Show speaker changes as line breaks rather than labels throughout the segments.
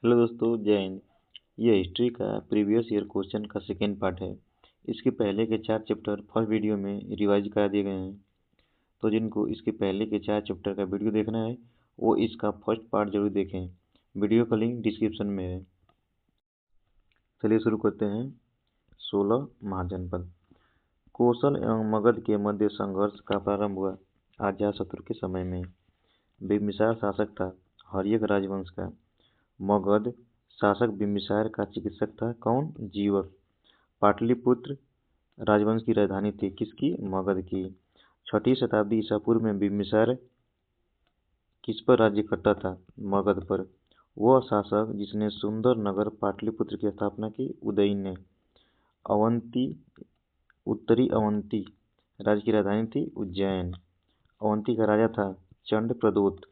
Hello दोस्तों, जय हिंद। ये हिस्ट्री का प्रीवियस ईयर क्वेश्चन का सेकेंड पार्ट है। इसके पहले के 4 चैप्टर फर्स्ट वीडियो में रिवाइज करा दिए गए हैं। तो जिनको इसके पहले के 4 चैप्टर का वीडियो देखना है वो इसका फर्स्ट पार्ट जरूर देखें। वीडियो का लिंक डिस्क्रिप्शन में है। चलिए शुरू करते हैं। 16 महाजनपद। कौशल एवं मगध के मध्य संघर्ष का प्रारंभ हुआ अजातशत्रु के समय में। बिम्बिसार शासक था हर्यक राजवंश का। मगध शासक बिम्बिसार का चिकित्सक था कौन? जीवक। पाटलिपुत्र राजवंश की राजधानी थी किसकी? मगध की। 6ठी शताब्दी ईसा पूर्व में बिम्बिसार किस पर राज्य करता था? मगध पर। वह शासक जिसने सुंदर नगर पाटलिपुत्र की स्थापना की उदयी ने। अवंती उत्तरी अवंती राज्य की राजधानी थी उज्जैन। अवंती का राजा था चंड प्रदोत।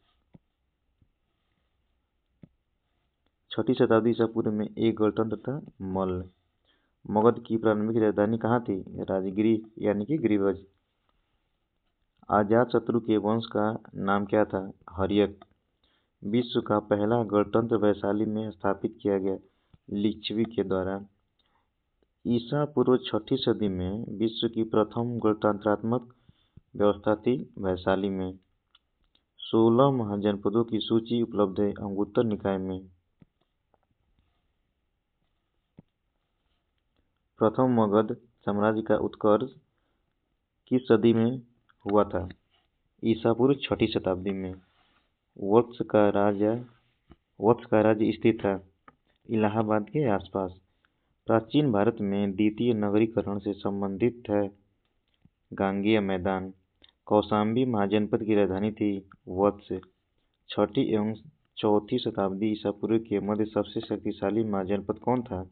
6ठी शताब्दी ईसा पूर्व में एक गणतंत्र था मल्ल। मगध की प्रारंभिक राजधानी कहाँ थी? राजगिरी यानी कि गिरिवज। अजातशत्रु के वंश का नाम क्या था? हर्यक। विश्व का पहला गणतंत्र वैशाली में स्थापित किया गया लिच्छवी के द्वारा। ईसा पूर्व 6ठी सदी में विश्व की प्रथम गणतंत्रात्मक व्यवस्था थी वैशाली में। 16 महाजनपदों की सूची उपलब्ध है अंगुत्तर निकाय में। प्रथम मगध साम्राज्य का उत्कर्ष किस सदी में हुआ था? ईसा पूर्व 6ठी शताब्दी में। वत्स का राज्य स्थित था इलाहाबाद के आसपास। प्राचीन भारत में द्वितीय नगरीकरण से संबंधित है गांगेय मैदान। कौशाम्बी महाजनपद की राजधानी थी वत्स। 6ठी एवं 4ठी शताब्दी ईसा पूर्व के मध्य सबसे शक्तिशाली महाजनपद कौन था?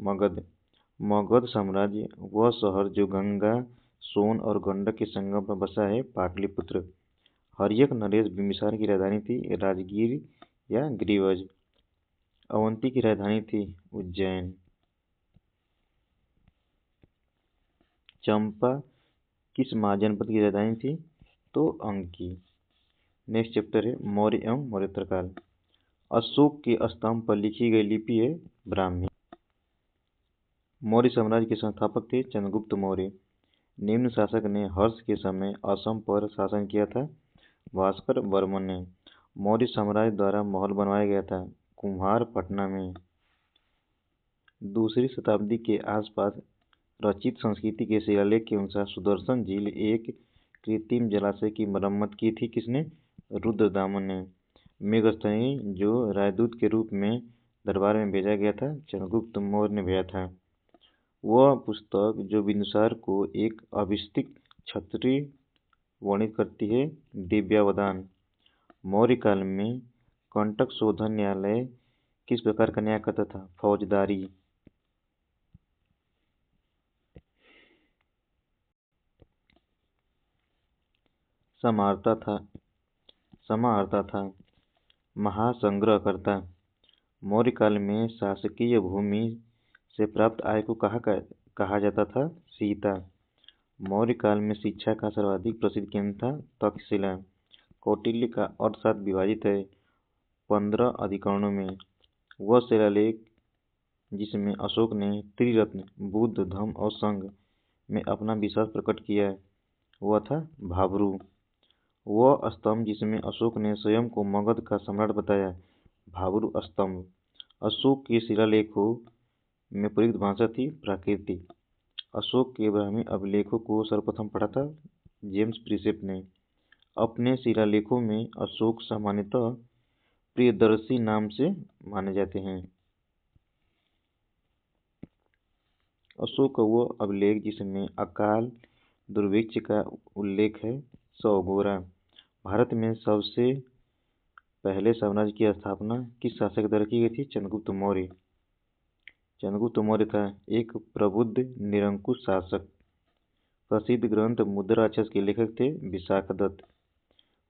मगध। मगध साम्राज्य वह शहर जो गंगा, सोन और गंडक के संगम पर बसा है पाटलिपुत्र। हर्यक नरेश बिम्बिसार की राजधानी थी राजगीर या गिरिवज। अवंती की राजधानी थी उज्जैन। चंपा किस महाजनपद की राजधानी थी? तो अंकी। नेक्स्ट चैप्टर है मौर्य एवं मौर्योत्तर काल। अशोक के स्तंभ पर लिखी गई लिपि है ब्राह्मी। मौर्य साम्राज्य के संस्थापक थे चंद्रगुप्त मौर्य। निम्न शासक ने हर्ष के समय असम पर शासन किया था? भास्कर वर्मन ने। मौर्य साम्राज्य द्वारा महल बनवाया गया था कुम्हार पटना में। 2री शताब्दी के आसपास रचित संस्कृति के शिलालेख के अनुसार सुदर्शन झील एक कृत्रिम जलाशय की मरम्मत की थी किसने? रुद्रदामन ने। मेघस्तनी जो राजदूत के रूप में दरबार में भेजा गया था चंद्रगुप्त मौर्य ने भेजा था। वह पुस्तक जो बिंदुसार को एक अभिषिक्त क्षत्रिय वर्णित करती है दिव्यावदान। मौर्य काल में कंटक शोधन न्यायालय किस प्रकार का न्याय करता था? फौजदारी। समाहर्ता था महासंग्रहकर्ता। मौर्य काल में शासकीय भूमि से प्राप्त आय को कहा जाता था सीता। मौर्य काल में शिक्षा का सर्वाधिक प्रसिद्ध केंद्र था तक्षशिला। कौटिल्य का अर्थशास्त्र विभाजित है 15 अधिकरणों में। वह शिलालेख जिसमें अशोक ने त्रिरत्न बुद्ध, धम्म और संघ में अपना विश्वास प्रकट किया वह था भाब्रू। वह स्तंभ जिसमें अशोक ने स्वयं को मगध का सम्राट बताया भाब्रू स्तंभ। अशोक के शिलालेखों में प्रयुक्त भाषा थी प्राकृतिक। अशोक के ब्राह्मी अभिलेखों को सर्वप्रथम पढ़ा था जेम्स प्रिसेप ने। अपने शिलालेखों में अशोक सामान्यतः प्रियदर्शी नाम से माने जाते हैं। अशोक का वो अभिलेख जिसमें अकाल दुर्भिक्ष का उल्लेख है सौगोरा। भारत में सबसे पहले साम्राज्य की स्थापना किस शासक द्वारा की गई थी? चंद्रगुप्त मौर्य। चंद्रगुप्त मौर्य था एक प्रबुद्ध निरंकुश शासक। प्रसिद्ध ग्रंथ मुद्राक्षर के लेखक थे विशाखदत्त।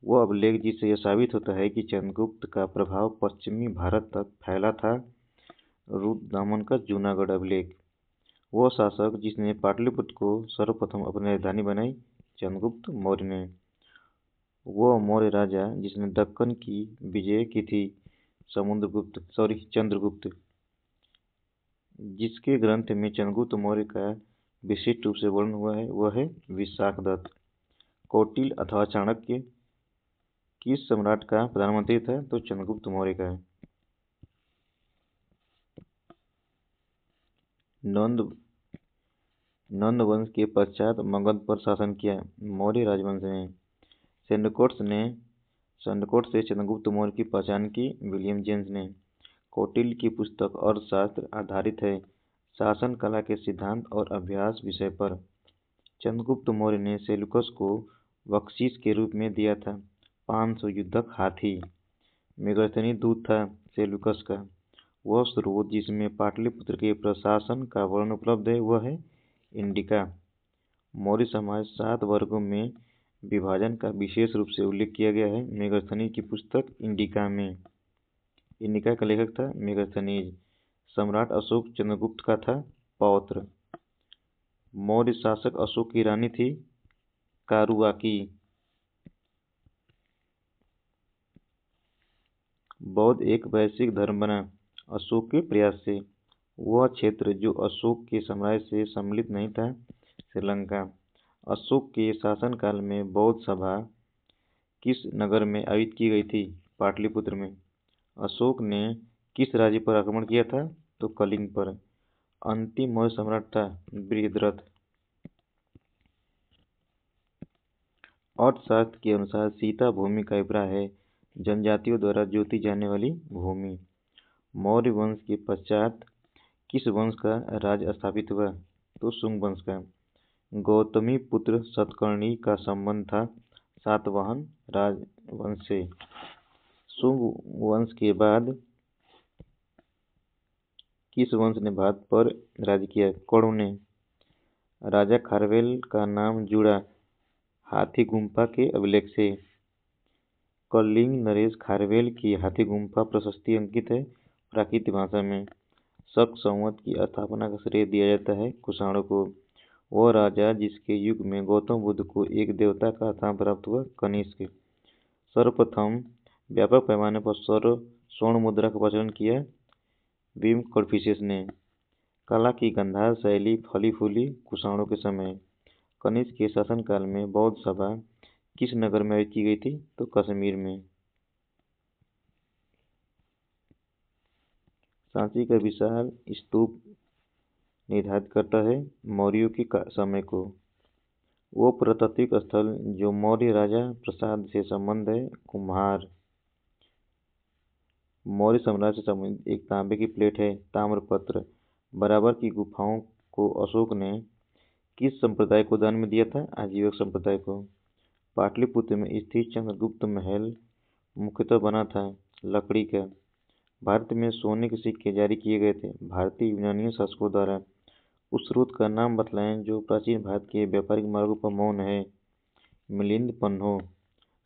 वो अभिलेख जिससे यह साबित होता है कि चंद्रगुप्त का प्रभाव पश्चिमी भारत तक फैला था रुद्रदामन का जूनागढ़ अभिलेख। वो शासक जिसने पाटलिपुत्र को सर्वप्रथम अपनी राजधानी बनाई चंद्रगुप्त मौर्य ने। वो मौर्य राजा जिसने दक्कन की विजय की थी चंद्रगुप्त, जिसके ग्रंथ में चंद्रगुप्त मौर्य का विशिष्ट रूप से वर्णन हुआ है वह है विशाखदत्त। कौटिल्य अथवा चाणक्य किस सम्राट का प्रधानमंत्री था? तो चंद्रगुप्त मौर्य का। नंद वंश के पश्चात मगध पर शासन किया मौर्य राजवंश ने। सैंडकोट से चंद्रगुप्त मौर्य की पहचान की विलियम जेम्स ने। कौटिल्य की पुस्तक अर्थशास्त्र आधारित है शासन कला के सिद्धांत और अभ्यास विषय पर। चंद्रगुप्त मौर्य ने सेल्यूकस को बख्शीश के रूप में दिया था 500 युद्धक हाथी। मेगस्थनी दूत था सेल्यूकस का। वह स्रोत जिसमें पाटलिपुत्र के प्रशासन का वर्णन उपलब्ध है वह है इंडिका। मौर्य समाज 7 वर्गों में विभाजन का विशेष रूप से उल्लेख किया गया है मेगस्थनी की पुस्तक इंडिका में। इंडिका का लेखक था मेगस्थनीज। सम्राट अशोक चंद्रगुप्त का था पौत्र। मौर्य शासक अशोक की रानी थी कारुआकी। बौद्ध एक वैश्विक धर्म बना अशोक के प्रयास से। वह क्षेत्र जो अशोक के साम्राज्य से सम्मिलित नहीं था श्रीलंका। अशोक के शासनकाल में बौद्ध सभा किस नगर में आयोजित की गई थी? पाटलिपुत्र में। अशोक ने किस राज्य पर आक्रमण किया था? तो कलिंग पर। अंतिम मौर्य सम्राट था बृहद्रथ। अर्थशास्त्र के अनुसार सीता भूमि का अभिप्राय है जनजातियों द्वारा जोती जाने वाली भूमि। मौर्य वंश के पश्चात किस वंश का राज्य स्थापित हुआ? तो शुंग वंश का। गौतमी पुत्र सतकर्णी का संबंध था सातवाहन राजवंश से। शुंग वंश के बाद किस वंश ने भारत पर राज्य किया? कौरव ने। राजा खारवेल का नाम जुड़ा हाथी गुम्फा के अभिलेख से। कलिंग नरेश खारवेल की हाथी गुम्फा प्रशस्ति अंकित है प्राकृत भाषा में। शक संवत की स्थापना का श्रेय दिया जाता है कुषाणों को। वह राजा जिसके युग में गौतम बुद्ध को एक देवता का स्थान प्राप्त हुआ कनिष्क। सर्वप्रथम व्यापक पैमाने पर स्वर्ण मुद्रा का प्रचलन किया भीम कोडफिशियस ने। कला की गंधार शैली फली फूली कुषाणों के समय। कनिष्क के शासनकाल में बौद्ध सभा किस नगर में आयोजित की गई थी? तो कश्मीर में। सांची का विशाल स्तूप निर्धारित करता है मौर्यों के समय को। वो पुरातात्विक स्थल जो मौर्य राजा प्रसाद से संबंध है कुम्हार। मौर्य साम्राज्य से संबंधित एक तांबे की प्लेट है ताम्रपत्र। बराबर की गुफाओं को अशोक ने किस संप्रदाय को दान में दिया था? आजीवक संप्रदाय को। पाटलिपुत्र में स्थित चंद्रगुप्त महल मुख्यतः बना था लकड़ी का। भारत में सोने के सिक्के जारी किए गए थे भारतीय यूनानी शासकों द्वारा। उस स्रोत का नाम बतलाएं जो प्राचीन भारत के व्यापारिक मार्गों पर मौन है। मिलिंद पन्हो।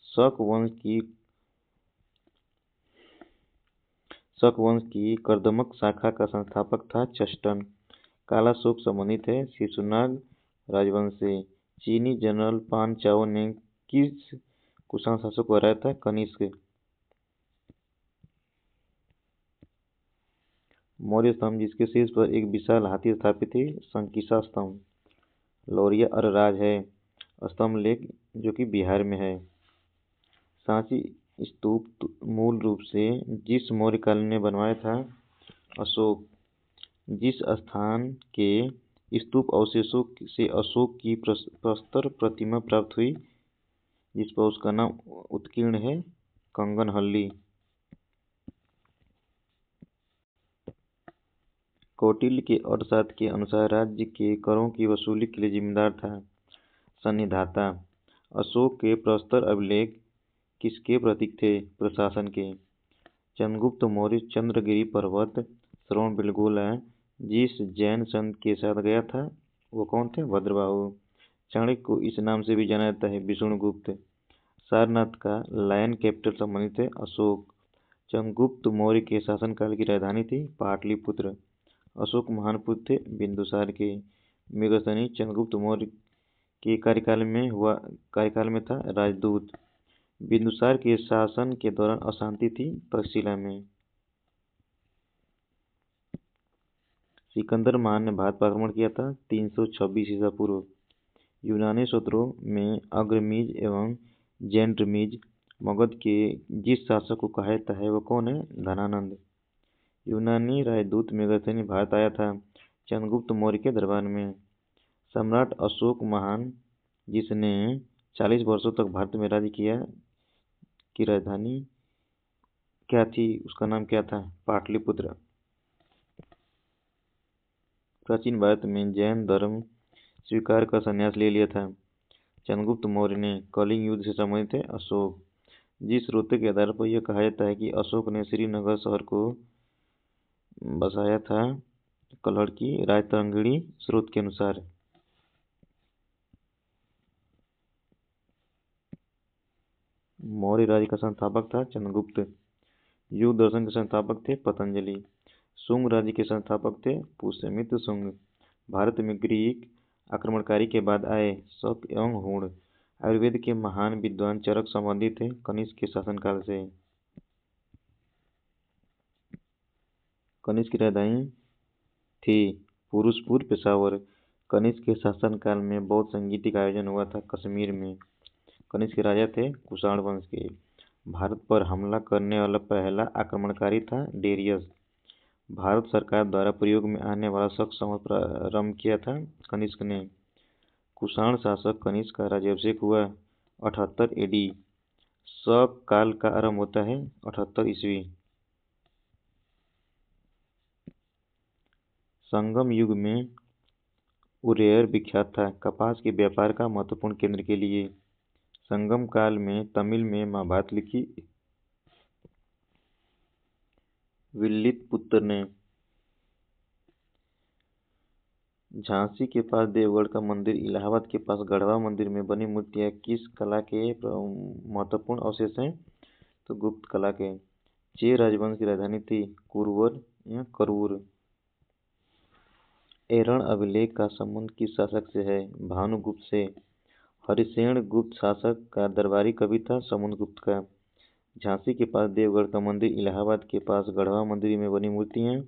शक वंश की कर्दमक शाखा का संस्थापक था चस्टन। काला शोक संबंधित है शिशुनाग राजवंश से। चीनी जनरल पान चाओ ने किस कुषाण शासक को हराया था? कनिष्क। मौर्य स्तंभ जिसके शीर्ष पर एक विशाल हाथी स्थापित है संकिसा स्तंभ। लौरिया अरराज है स्तंभ लेख जो कि बिहार में है। सांची स्तूप मूल रूप से जिस मौर्य काल ने बनवाया था अशोक। जिस स्थान के स्तूप अवशेषों से अशोक की प्रस्तर प्रतिमा प्राप्त हुई जिस पर उसका नाम उत्कीर्ण है कंगनहल्ली। कौटिल्य के अर्थशास्त्र के अनुसार राज्य के करों की वसूली के लिए जिम्मेदार था सन्निधाता। अशोक के प्रस्तर अभिलेख किसके प्रतीक थे? प्रशासन के। चंद्रगुप्त मौर्य चंद्रगिरी पर्वत श्रवणबेलगोला जिस जैन संत के साथ गया था वो कौन थे? भद्रबाहु। चाणक्य को इस नाम से भी जाना जाता है विष्णुगुप्त। सारनाथ का लायन कैपिटल संबंधित है अशोक। चंद्रगुप्त मौर्य के शासनकाल की राजधानी थी पाटलिपुत्र। अशोक महान पुत्र थे बिंदुसार के। मेगस्थनी चंद्रगुप्त मौर्य के कार्यकाल में था राजदूत। बिंदुसार के शासन के दौरान अशांति थी तक्षशिला में। सिकंदर महान ने भारत पर आक्रमण किया था 326 ईसा पूर्व। यूनानी सूत्रों में अग्रमीज एवं जैंट्रमीज मगध के जिस शासक को कहा जाता है वह कौन है? धनानंद। यूनानी राजदूत मेगस्थनी भारत आया था चंद्रगुप्त मौर्य के दरबार में। सम्राट अशोक महान जिसने 40 वर्षों तक भारत में राज्य किया की राजधानी क्या थी? उसका नाम क्या था? पाटलिपुत्र। प्राचीन भारत में जैन धर्म स्वीकार कर संन्यास ले लिया था चंद्रगुप्त मौर्य ने। कलिंग युद्ध से संबंधित है अशोक। जिस स्रोत के आधार पर यह कहा जाता है कि अशोक ने श्रीनगर शहर को बसाया था? कलहड़ की राजतरंगिणी स्रोत के अनुसार। मौर्य राज्य का संस्थापक था चंद्रगुप्त। योग दर्शन के संस्थापक थे पतंजलि। शुंग राज्य के संस्थापक थे पुष्यमित्र शुंग। भारत में ग्रीक आक्रमणकारी के बाद आए शक एवं हूण। आयुर्वेद के महान विद्वान चरक संबंधित थे कनिष्क के शासनकाल से। कनिष्क की राजधानी थी पुरुषपुर पेशावर। कनिष्क के शासनकाल में बौद्ध संगीत का आयोजन हुआ था कश्मीर में। कनिष्क के राजा थे कुषाण वंश के। भारत पर हमला करने वाला पहला आक्रमणकारी था डेरियस। भारत सरकार द्वारा प्रयोग में आने वाला शक संवत प्रारंभ किया था कनिष्क ने। कुषाण शासक कनिष्क का राज्याभिषेक हुआ 78 AD। शक काल का आरंभ होता है 78 ईस्वी। संगम युग में उरेयर विख्यात था कपास के व्यापार का महत्वपूर्ण केंद्र के लिए। संगम काल में तमिल में महाभारत लिखी विल्लिपुत्र ने। झांसी के पास देवगढ़ का मंदिर, इलाहाबाद के पास गढ़वा मंदिर में बनी मूर्तियां किस कला के महत्वपूर्ण अवशेष हैं? तो गुप्त कला के। चेर राजवंश की राजधानी थी कुरुवर या करूर। एरण अभिलेख का संबंध किस शासक से है? भानुगुप्त से। हरिसेन गुप्त शासक का दरबारी कवि था समुद्रगुप्त का। झांसी के पास देवगढ़ का मंदिर, इलाहाबाद के पास गढ़वा मंदिर में बनी मूर्तियां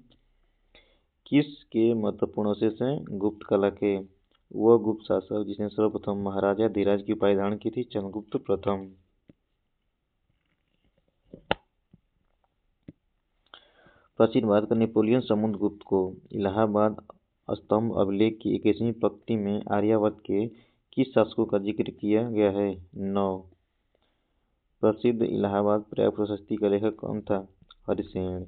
किस के महत्वपूर्ण अवशेष हैं? गुप्त कला के। वह गुप्त शासक जिसने सर्वप्रथम महाराजा धीराज की उपाधि धारण की थी चंद्रगुप्त प्रथम। प्राचीन भारत का नेपोलियन समुद्रगुप्त को इलाहाबाद स्तंभ अभिलेख की 21वीं पंक्ति में आर्यावर्त के किस शासकों का जिक्र किया गया है? 9। प्रसिद्ध इलाहाबाद प्रयाग प्रशस्ति का लेखक कौन था? हरिसेन।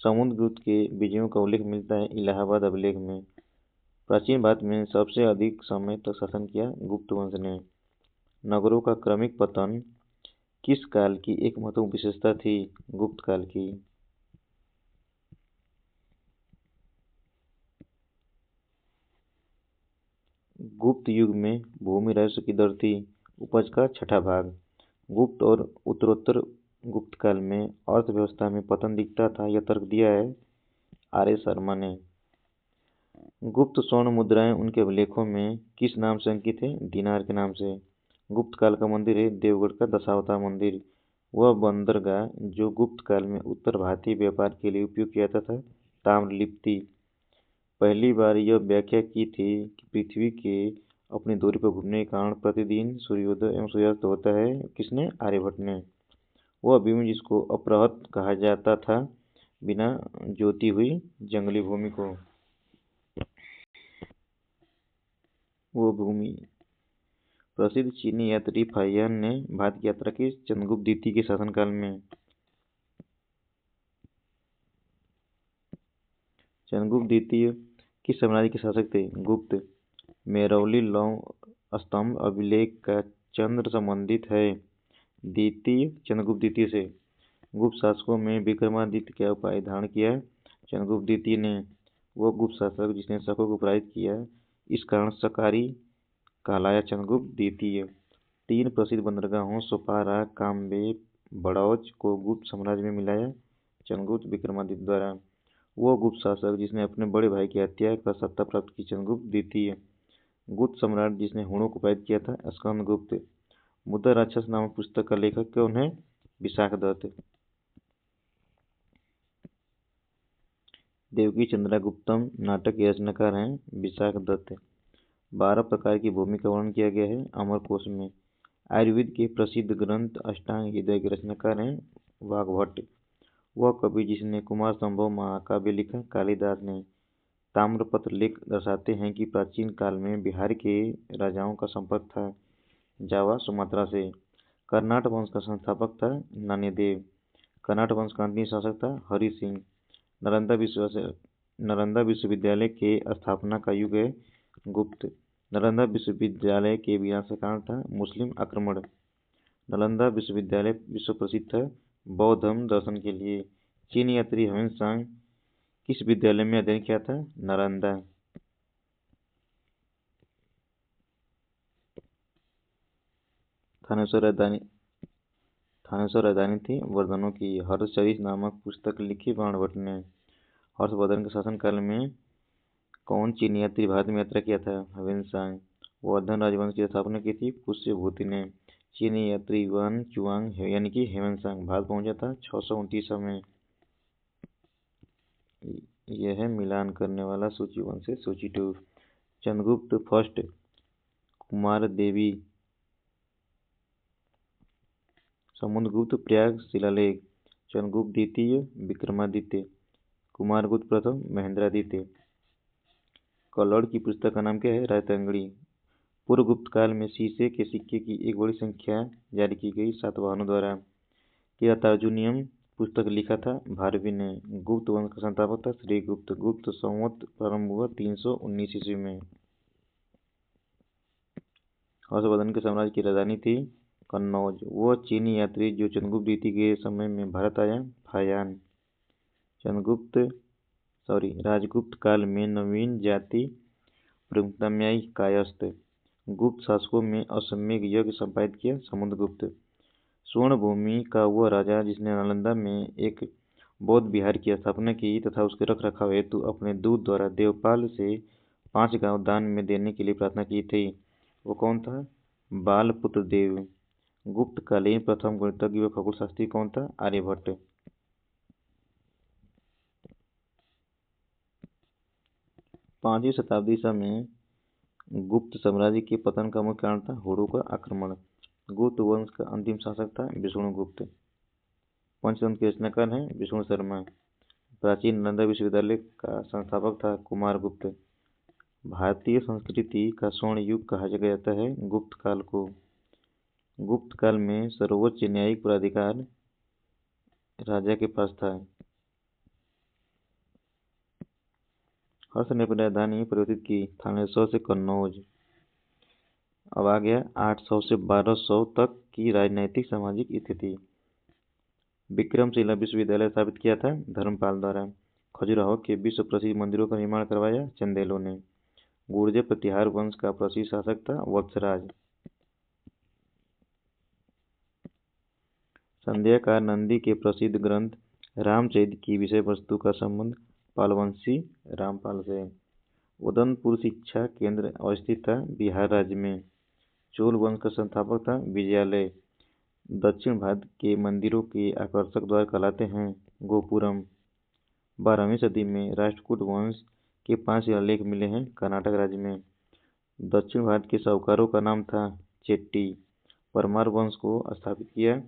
समुद्रगुप्त के विजयों का उल्लेख मिलता है इलाहाबाद अभिलेख में। प्राचीन भारत में सबसे अधिक समय तक शासन किया गुप्त वंश ने। नगरों का क्रमिक पतन किस काल की एक महत्वपूर्ण विशेषता थी? गुप्त काल की। गुप्त युग में भूमि राजस्व की दर थी उपज का 6ठा भाग। गुप्त और उत्तरोत्तर गुप्त काल में अर्थव्यवस्था में पतन दिखता था, यह तर्क दिया है RA शर्मा ने। गुप्त स्वर्ण मुद्राएं उनके अभिलेखों में किस नाम से अंकित है? दीनार के नाम से। गुप्त काल का मंदिर है देवगढ़ का दशावतार मंदिर। वह बंदरगाह जो गुप्त काल में उत्तर भारतीय व्यापार के लिए उपयोग किया जाता था ताम्रलिप्ति। पहली बार यह व्याख्या की थी कि पृथ्वी के अपनी दूरी पर घूमने के कारण प्रतिदिन सूर्योदय एवं सूर्यास्त होता है। किसने? आर्यभट्ट ने। वह भूमि जिसको अपरहत कहा जाता था, बिना जोती हुई जंगली भूमि को। वो भूमि। प्रसिद्ध चीनी यात्री फाहियान ने भारत की यात्रा की चंद्रगुप्त द्वितीय के शासनकाल में। चंद्रगुप्त द्वितीय किस साम्राज्य के शासक थे? गुप्त। मेरौली लौह स्तंभ अभिलेख का चंद्र संबंधित है द्वितीय चंद्रगुप्त द्वितीय से। गुप्त शासकों में विक्रमादित्य क्या उपाधि धारण किया? चंद्रगुप्त द्वितीय ने। वह गुप्त शासक जिसने शकों को पराजित किया, इस कारण शकारी कहलाया चंद्रगुप्त द्वितीय। 3 प्रसिद्ध बंदरगाहों सोपारा, काम्बे, बड़ौच को गुप्त साम्राज्य में मिलाया चंद्रगुप्त विक्रमादित्य द्वारा। वह गुप्त शासक जिसने अपने बड़े भाई की हत्या कर सत्ता प्राप्त की चंद्रगुप्त द्वितीय। गुप्त सम्राट जिसने हूणों को पराजित किया था स्कंदगुप्त। मुद्रा राक्षस नामक पुस्तक का लेखक कौन है? विशाखदत्त। देवकी चंद्रगुप्तम नाटक के रचनाकार हैं विशाख दत्त। 12 प्रकार की भूमि का वर्णन किया गया है अमरकोश में। आयुर्वेद के प्रसिद्ध ग्रंथ अष्टांग हृदय के रचनाकार हैं वाग्भट। वह कवि जिसने कुमार संभव महाकाव्य लिखा कालिदास ने। ताम्रपत्र लेख दर्शाते हैं कि प्राचीन काल में बिहार के राजाओं का संपर्क था जावा सुमात्रा से। कर्नाट वंश का संस्थापक था नान्यदेव। कर्नाट वंश का अंतिम शासक था हरि सिंह। नालंदा विश्वविद्यालय के स्थापना का युग है गुप्त। नालंदा विश्वविद्यालय के विनाश का कारण था मुस्लिम आक्रमण। नालंदा विश्वविद्यालय विश्व प्रसिद्ध था बौद्ध धर्म दर्शन के लिए। चीन यात्री ह्वेनसांग किस विद्यालय में अध्ययन किया था? नालंदा। थानेश्वर राजधानी थी वर्धनों की। हर्षचरित नामक पुस्तक लिखी बाणभट्ट ने। हर्षवर्धन के शासनकाल में कौन चीनी यात्री भारत में यात्रा किया था? ह्वेनसांग। वर्धन राजवंश की स्थापना की थी पुष्यभूति ने। चीनी यात्री वन चुआंग यानी कि ह्वेनसांग भारत पहुंचा था 629 में। यह है मिलान करने वाला सूची 1 से सूची 2। चंद्रगुप्त फर्स्ट, कुमार देवी, समुद्रगुप्त प्रयाग शिलालेख, चंद्रगुप्त द्वितीय विक्रमादित्य, कुमारगुप्त प्रथम महेंद्रादित्य। कलौड़ की पुस्तक का नाम क्या है? रायतंगड़ी। पूर्व गुप्त काल में शीशे के सिक्के की एक बड़ी संख्या जारी की गई सातवाहनों द्वारा। किरातार्जुनीयम पुस्तक लिखा था भारवी ने। गुप्त वंश का संस्थापक था श्रीगुप्त। गुप्त संवत प्रारंभ हुआ 319 ईस्वी में। हर्षवर्धन के साम्राज्य की राजधानी थी कन्नौज। वह चीनी यात्री जो चंद्रगुप्त द्वितीय के समय में भारत आया फायान। राजगुप्त काल में नवीन जाति प्रमुखता में आई कायस्थ। गुप्त शासकों में अश्वमेध यज्ञ संपादित किया समुद्रगुप्त। स्वर्ण भूमि का वह राजा जिसने नालंदा में एक बौद्ध विहार की स्थापना की तथा उसके रख रखाव हेतु अपने दूत द्वारा देवपाल से 5 गांव दान में देने के लिए प्रार्थना की थी, वो कौन था? बालपुत्र देव। गुप्त कालीन प्रथम गणितज्ञ व खगोलशास्त्री कौन था? आर्यभट्ट। 5वीं शताब्दी ईसा में गुप्त साम्राज्य के पतन का मुख्य कारण था हुणों का आक्रमण। गुप्त वंश का अंतिम शासक था विष्णुगुप्त। पंचतंत्र के रचनाकार हैं विष्णु शर्मा। प्राचीन नालंदा विश्वविद्यालय का संस्थापक था कुमारगुप्त। भारतीय संस्कृति का स्वर्ण युग कहा जाता है गुप्त काल को। गुप्त काल में सर्वोच्च न्यायिक प्राधिकार राजा के पास था। हर्ष ने अपनी राजधानी परिवर्तित की थानेश्वर से कन्नौज। अब आ गया 800 से 1200 तक की राजनैतिक सामाजिक स्थिति। विक्रमशिला विश्वविद्यालय स्थापित किया था धर्मपाल द्वारा। खजुराहो के विश्व प्रसिद्ध मंदिरों का निर्माण करवाया चंदेलों ने। गुर्जर प्रतिहार वंश का प्रसिद्ध शासक था वत्सराज। संध्याकार नंदी के प्रसिद्ध ग्रंथ रामचरित की विषय वस्तु का संबंध पालवंशी रामपाल से। उदयपुर शिक्षा केंद्र अवस्थित था बिहार राज्य में। चोल वंश का संस्थापक था विजयालय। दक्षिण भारत के मंदिरों के आकर्षक द्वार कहलाते हैं गोपुरम। 12वीं सदी में राष्ट्रकूट वंश के 5 शिलालेख मिले हैं कर्नाटक राज्य में। दक्षिण भारत के साहूकारों का नाम था चेट्टी। परमार वंश को स्थापित किया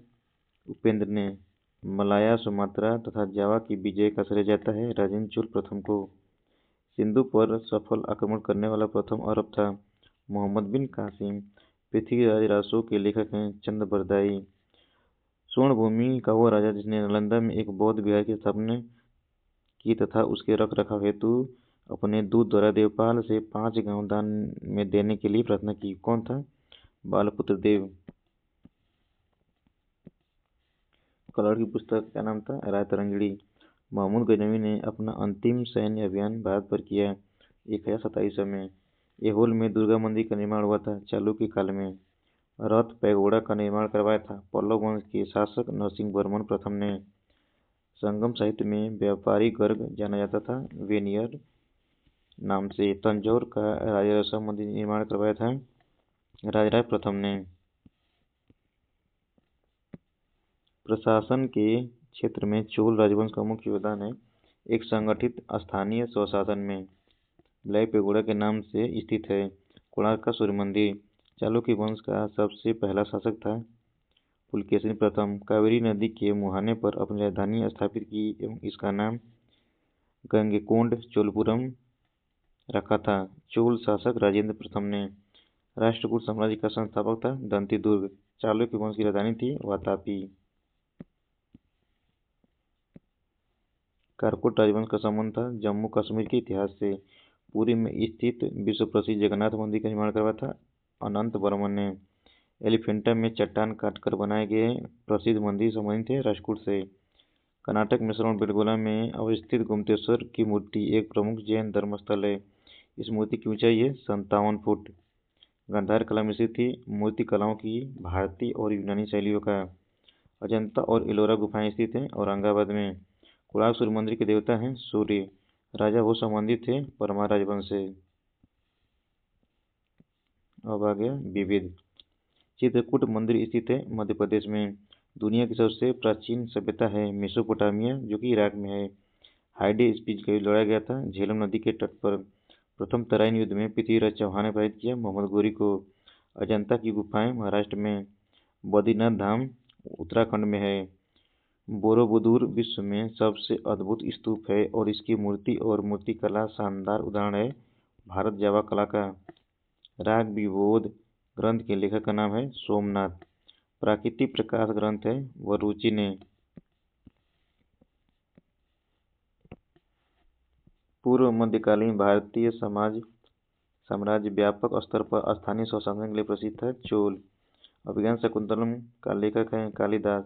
उपेंद्र ने। मलाया सुमात्रा तथा जावा की विजय का श्रेय जाता है राजेंद्र चोल प्रथम को। सिंधु पर सफल आक्रमण करने वाला प्रथम अरब था मोहम्मद बिन कासिम। पृथ्वीराज रासो के लेखक हैं चंद बरदाई। स्वर्ण भूमि का वो राजा जिसने नालंदा में एक बौद्ध विहार की स्थापना की तथा उसके रख रखाव हेतु अपने दूत द्वारा देवपाल से 5 गांव दान में देने के लिए प्रार्थना की, कौन था? बालपुत्र देव। कलौड़ की पुस्तक का नाम था रायतरंगिणी। महमूद गजनवी ने अपना अंतिम सैन्य अभियान भारत पर किया 1027 में। ऐहोल में दुर्गा मंदिर का निर्माण हुआ था चालुक्य काल में। रथ पैगोड़ा का निर्माण करवाया था पल्लव वंश के शासक नरसिंह वर्मन प्रथम ने। संगम साहित्य में व्यापारी गर्ग जाना जाता था वेनियर नाम से। तंजौर का राजराजा मंदिर निर्माण करवाया था राजराज प्रथम ने। प्रशासन के क्षेत्र में चोल राजवंश का मुख्य योगदान है एक संगठित स्थानीय स्वशासन में। ब्लैक पेगोडा के नाम से स्थित है। कोणार्क का सूर्य मंदिर चालुक्य वंश का सबसे पहला शासक था। पुलकेशिन प्रथम कावेरी नदी के मुहाने पर अपनी राजधानी स्थापित की एवं इसका नाम गंगैकोंड चोलपुरम रखा था। चोल शासक राजेंद्र प्रथम ने राष्ट्रकूट साम्राज्य का संस्थापक था। दंती दुर्ग चालुक्य वंश की राजधानी थी वातापी। कारकोट राजवंश का संबंध था जम्मू कश्मीर के इतिहास से। पुरी में स्थित विश्व प्रसिद्ध जगन्नाथ मंदिर का निर्माण करवाया था अनंत वर्मन ने। एलिफेंटा में चट्टान काटकर बनाए गए प्रसिद्ध मंदिर संबंधित थे राष्ट्रकूट से। कर्नाटक में श्रवणबेलगोला में अवस्थित गोमतेश्वर की मूर्ति एक प्रमुख जैन धर्मस्थल है। इस मूर्ति की ऊंचाई है 57 फुट। गांधार कला में स्थित थी मूर्ति कलाओं की भारतीय और यूनानी शैलियों का। अजंता और एलोरा गुफाएं स्थित हैं औरंगाबाद में। कोणार्क सूर्य मंदिर के देवता हैं सूर्य। राजा वो संबंधित थे परमार राजवंश से। अब आ गया विविध। चित्रकूट मंदिर स्थित है मध्य प्रदेश में। दुनिया की सबसे प्राचीन सभ्यता है मेसोपोटामिया जो कि इराक में है। हाइडे स्पीच का युद्ध लड़ा गया था झेलम नदी के तट पर। प्रथम तराइन युद्ध में पृथ्वीराज चौहान ने पराजित किया मोहम्मद गोरी को। अजंता की गुफाएं महाराष्ट्र में। बद्रीनाथ धाम उत्तराखंड में है। बोरोबुदुर विश्व में सबसे अद्भुत स्तूप है और इसकी मूर्ति और मूर्तिकला शानदार उदाहरण है भारत जावा कला का। राग विबोध ग्रंथ के लेखक का नाम है सोमनाथ। प्राकृतिक प्रकाश ग्रंथ है वरुचि ने। पूर्व मध्यकालीन भारतीय साम्राज्य व्यापक स्तर पर स्थानीय स्वशासन के लिए प्रसिद्ध था चोल। अभिज्ञान शकुंतलम का लेखक है कालिदास।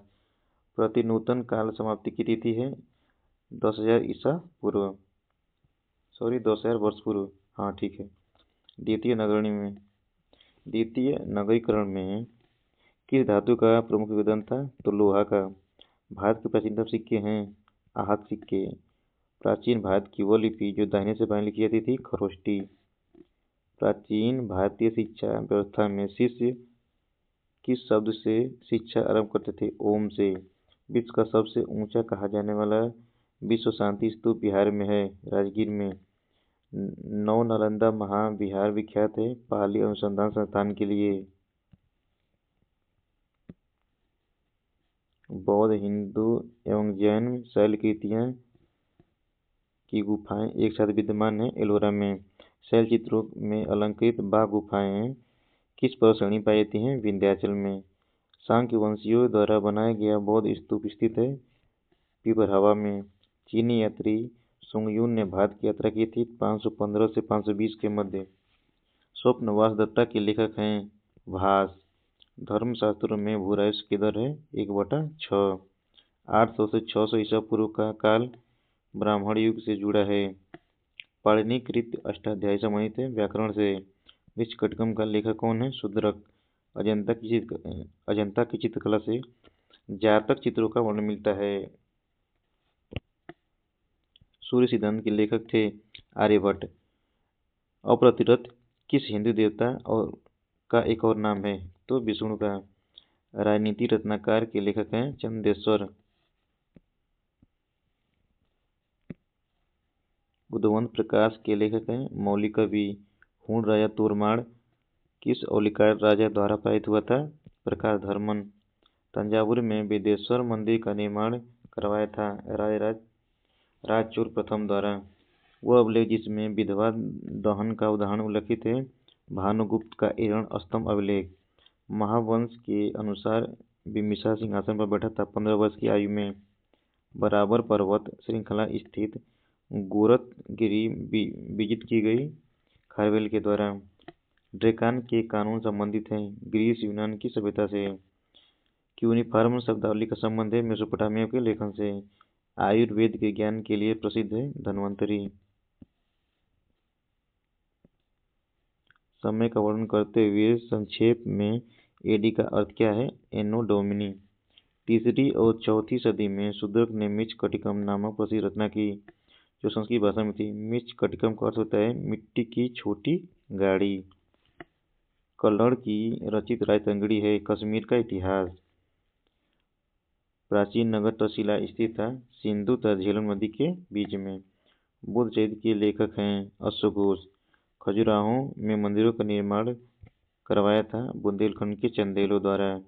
प्रतिनूतन काल समाप्ति की तिथि है 10,000 ईसा पूर्व 10,000 वर्ष पूर्व। हाँ ठीक है। द्वितीय नगरीकरण में किस धातु का प्रमुख योगदान था तो लोहा का। भारत के प्राचीनतम सिक्के हैं आहत सिक्के। प्राचीन भारत की वो लिपि जो दाहिने से बाएं लिखी जाती थी खरोष्टी। प्राचीन भारतीय शिक्षा व्यवस्था में शिष्य किस शब्द से शिक्षा आरंभ करते थे ओम से। विश्व का सबसे ऊंचा कहा जाने वाला विश्व शांति स्तूप बिहार में है राजगीर में। नौ नालंदा महाविहार विख्यात है पाली अनुसंधान संस्थान के लिए। बौद्ध हिंदू एवं जैन शैलकृतियां की गुफाएं एक साथ विद्यमान है एलोरा में। शैल चित्रों में अलंकृत बाघ गुफाएं किस पर्वतश्रेणी पाई जाती हैं विंध्याचल में। सांख्य वंशियों द्वारा बनाया गया बौद्ध स्तूप स्थित है पिपरहवा में। चीनी यात्री सुंगयुन ने भारत की यात्रा की थी 515 से 520 के मध्य। स्वप्न वासदत्ता के लेखक हैं भास। धर्मशास्त्रों में भूरायस की दर है 1/6। 800 से 600 ईसा पूर्व का काल ब्राह्मण युग से जुड़ा है। पाणिनि कृत अष्टाध्यायी संबंधित है व्याकरण से। विश्वकटकम का लेखक कौन है शूद्रक। अजंता की चित्रकला से जातक चित्रों का वर्णन मिलता है। सूर्य सिद्धांत के लेखक थे आर्यभट्ट। अप्रतिरथ किस हिंदू देवता और का एक और नाम है तो विष्णु का। राजनीति रत्नाकर के लेखक हैं चंदेश्वर। उद्वंत प्रकाश के लेखक हैं मौलिकवि। हूण राजा तोरमाड़ किस औलिकार राजा द्वारा पालित हुआ था प्रकाश धर्मन। तंजावुर में वेदेश्वर मंदिर का निर्माण करवाया था राजचोल प्रथम द्वारा। वह अभिलेख जिसमें विधवा दहन का उदाहरण उल्लिखित है भानुगुप्त का एरण स्तंभ अभिलेख। महावंश के अनुसार बिम्बिसार सिंहासन पर बैठा था 15 वर्ष की आयु में। बराबर पर्वत श्रृंखला स्थित गोरखगिरी विजित की गई खारवेल के द्वारा। ड्रेकान के कानून संबंधित हैं ग्रीस यूनान की सभ्यता से। क्यूनिफॉर्म शब्दावली का संबंध है मेसोपोटामिया के लेखन से। आयुर्वेद के ज्ञान के लिए प्रसिद्ध है धन्वंतरी। समय का वर्णन करते हुए संक्षेप में एडी का अर्थ क्या है एनो डोमिनी। 3री और 4वीं सदी में शूद्रक ने मृच्छकटिकम नामक प्रसिद्ध रचना की जो संस्कृत भाषा में थी। मृच्छकटिकम का अर्थ होता है मिट्टी की छोटी गाड़ी। कल्हड़ की रचित राजतरंगिणी है कश्मीर का इतिहास। प्राचीन नगर तक्षशिला स्थित था सिंधु तथा झेलम नदी के बीच में। बुद्ध चरित्र के लेखक हैं अशोक घोष। खजुराहो में मंदिरों का निर्माण करवाया था बुंदेलखंड के चंदेलों द्वारा।